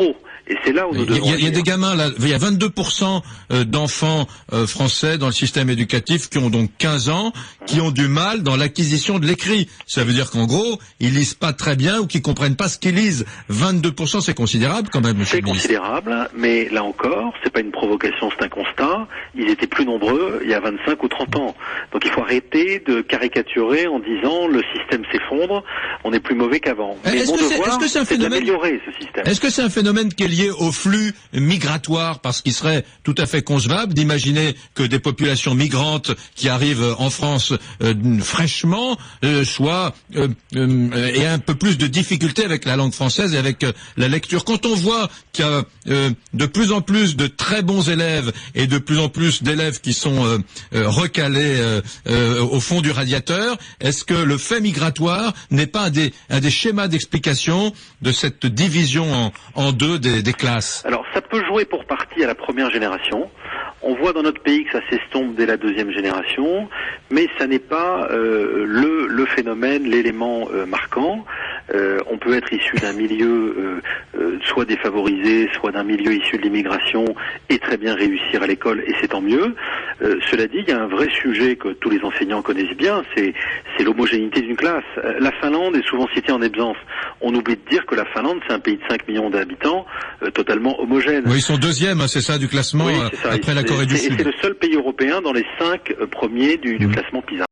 trop. Et c'est là où nous devons... Il y a des gamins, là, il y a 22% d'enfants français dans le système éducatif qui ont donc 15 ans, qui ont du mal dans l'acquisition de l'écrit. Ça veut dire qu'en gros, ils lisent pas très bien ou qu'ils comprennent pas ce qu'ils lisent. 22%, c'est considérable quand même, monsieur le ministre. C'est considérable, mais là encore, c'est pas une provocation, c'est un constat. Ils étaient plus nombreux il y a 25 ou 30 ans. Donc il faut arrêter de caricaturer en disant le système s'effondre, on est plus mauvais qu'avant. Mais mon devoir, c'est d'améliorer ce système. Est-ce que c'est un phénomène qui est lié au flux migratoire, parce qu'il serait tout à fait concevable d'imaginer que des populations migrantes qui arrivent en France fraîchement soient aient un peu plus de difficultés avec la langue française et avec la lecture. Quand on voit qu'il y a de plus en plus de très bons élèves et de plus en plus d'élèves qui sont recalés au fond du radiateur, est-ce que le fait migratoire n'est pas un des schémas d'explication de cette division en deux des classes? Alors ça peut jouer pour partie à la première génération. On voit dans notre pays que ça s'estompe dès la deuxième génération, mais ça n'est pas le phénomène, l'élément marquant. On peut être issu d'un milieu soit défavorisé, soit d'un milieu issu de l'immigration et très bien réussir à l'école, et c'est tant mieux. Cela dit, il y a un vrai sujet que tous les enseignants connaissent bien, c'est l'homogénéité d'une classe. La Finlande est souvent citée en exemple. On oublie de dire que la Finlande, c'est un pays de 5 millions d'habitants, totalement homogène. Oui, ils sont deuxième, c'est ça, du classement, oui, ça. après la Corée du Sud. Et c'est le seul pays européen dans les 5 premiers du classement PISA.